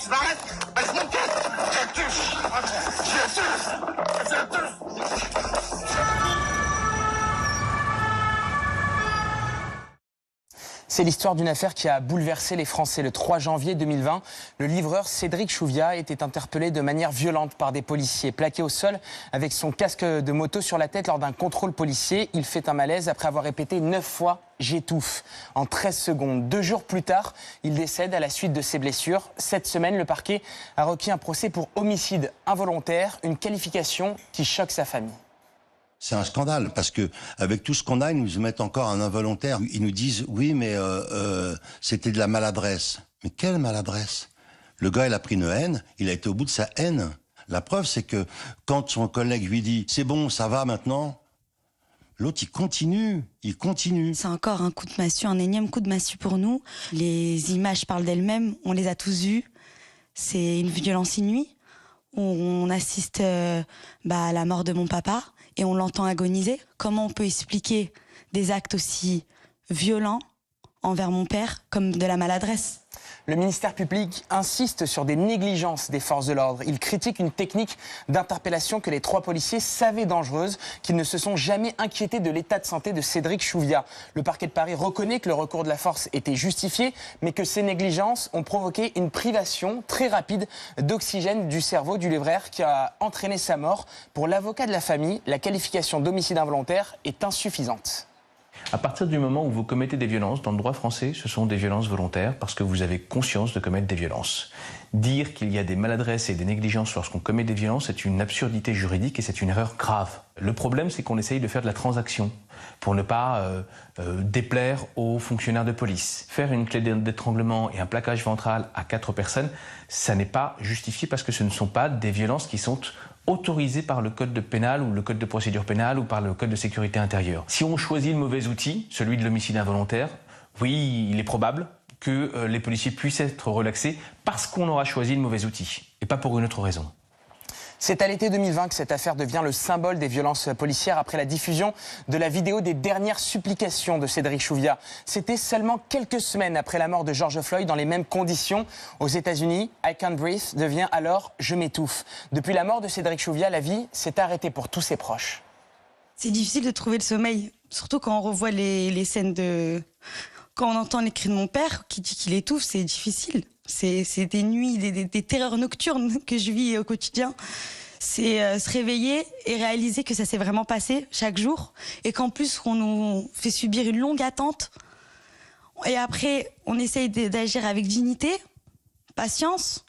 Tu m'arrêtes? Vas-y, mon tête! C'est l'histoire d'une affaire qui a bouleversé les Français. Le 3 janvier 2020, le livreur Cédric Chouviat était interpellé de manière violente par des policiers. Plaqué au sol avec son casque de moto sur la tête lors d'un contrôle policier, il fait un malaise après avoir répété 9 fois « j'étouffe » en 13 secondes. 2 jours plus tard, il décède à la suite de ses blessures. Cette semaine, le parquet a requis un procès pour homicide involontaire, une qualification qui choque sa famille. C'est un scandale parce que avec tout ce qu'on a, ils nous mettent encore un involontaire. Ils nous disent oui, mais c'était de la maladresse. Mais quelle maladresse? Le gars, il a pris une haine. Il a été au bout de sa haine. La preuve, c'est que quand son collègue lui dit c'est bon, ça va maintenant, l'autre il continue. C'est encore un coup de massue, un énième coup de massue pour nous. Les images parlent d'elles-mêmes. On les a tous vues. C'est une violence inouïe. On assiste à la mort de mon papa. Et on l'entend agoniser. Comment on peut expliquer des actes aussi violents envers mon père comme de la maladresse? Le ministère public insiste sur des négligences des forces de l'ordre. Il critique une technique d'interpellation que les 3 policiers savaient dangereuse, qu'ils ne se sont jamais inquiétés de l'état de santé de Cédric Chouviat. Le parquet de Paris reconnaît que le recours de la force était justifié, mais que ces négligences ont provoqué une privation très rapide d'oxygène du cerveau du livreur qui a entraîné sa mort. Pour l'avocat de la famille, la qualification d'homicide involontaire est insuffisante. À partir du moment où vous commettez des violences, dans le droit français, ce sont des violences volontaires parce que vous avez conscience de commettre des violences. Dire qu'il y a des maladresses et des négligences lorsqu'on commet des violences, c'est une absurdité juridique et c'est une erreur grave. Le problème, c'est qu'on essaye de faire de la transaction pour ne pas déplaire aux fonctionnaires de police. Faire une clé d'étranglement et un plaquage ventral à 4 personnes, ça n'est pas justifié parce que ce ne sont pas des violences qui sont autorisé par le code pénal ou le code de procédure pénale ou par le code de sécurité intérieure. Si on choisit le mauvais outil, celui de l'homicide involontaire, oui, il est probable que les policiers puissent être relaxés parce qu'on aura choisi le mauvais outil et pas pour une autre raison. C'est à l'été 2020 que cette affaire devient le symbole des violences policières après la diffusion de la vidéo des dernières supplications de Cédric Chouviat. C'était seulement quelques semaines après la mort de George Floyd dans les mêmes conditions. Aux États-Unis, I Can't Breathe devient alors Je m'étouffe. Depuis la mort de Cédric Chouviat, la vie s'est arrêtée pour tous ses proches. C'est difficile de trouver le sommeil, surtout quand on revoit les scènes de... Quand on entend les cris de mon père qui dit qu'il étouffe, c'est difficile. C'est des nuits, des terreurs nocturnes que je vis au quotidien. C'est se réveiller et réaliser que ça s'est vraiment passé chaque jour et qu'en plus on nous fait subir une longue attente. Et après, on essaye d'agir avec dignité, patience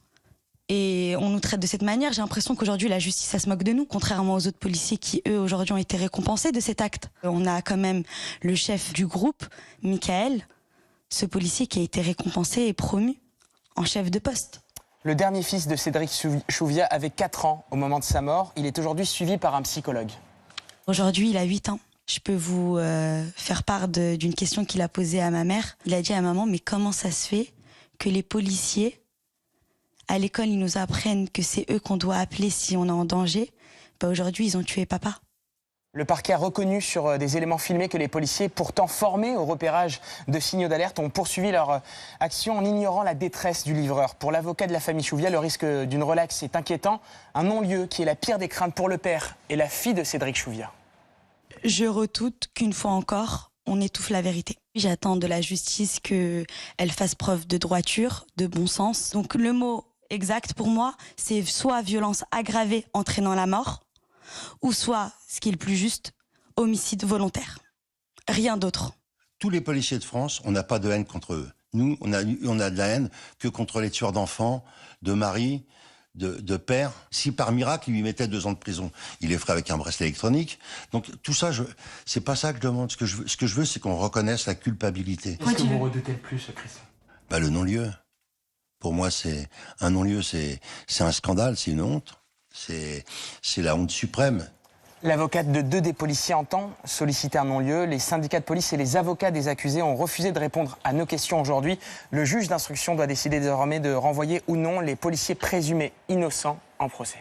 et on nous traite de cette manière. J'ai l'impression qu'aujourd'hui la justice, ça se moque de nous, contrairement aux autres policiers qui, eux, aujourd'hui ont été récompensés de cet acte. On a quand même le chef du groupe, Michael, ce policier qui a été récompensé et promu en chef de poste. Le dernier fils de Cédric Chouviat avait 4 ans au moment de sa mort. Il est aujourd'hui suivi par un psychologue. Aujourd'hui, il a 8 ans. Je peux vous faire part d'une question qu'il a posée à ma mère. Il a dit à maman, mais comment ça se fait que les policiers, à l'école, ils nous apprennent que c'est eux qu'on doit appeler si on est en danger. Aujourd'hui, ils ont tué papa. Le parquet a reconnu sur des éléments filmés que les policiers, pourtant formés au repérage de signaux d'alerte, ont poursuivi leur action en ignorant la détresse du livreur. Pour l'avocat de la famille Chouviat, le risque d'une relaxe est inquiétant. Un non-lieu qui est la pire des craintes pour le père et la fille de Cédric Chouviat. Je redoute qu'une fois encore, on étouffe la vérité. J'attends de la justice qu'elle fasse preuve de droiture, de bon sens. Donc le mot exact pour moi, c'est soit violence aggravée entraînant la mort, ou soit, ce qui est le plus juste, homicide volontaire. Rien d'autre. Tous les policiers de France, on n'a pas de haine contre eux. Nous, on a de la haine que contre les tueurs d'enfants, de maris, de pères. Si par miracle, ils lui mettaient 2 ans de prison, il les ferait avec un bracelet électronique. Donc tout ça, c'est pas ça que je demande. Ce que je veux, c'est qu'on reconnaisse la culpabilité. Qu'est-ce que vous redoutez le plus, Christian? Le non-lieu. Pour moi, c'est un non-lieu, c'est un scandale, c'est une honte. C'est la honte suprême. L'avocate de 2 des policiers entend solliciter un non-lieu. Les syndicats de police et les avocats des accusés ont refusé de répondre à nos questions aujourd'hui. Le juge d'instruction doit décider désormais de renvoyer ou non les policiers présumés innocents en procès.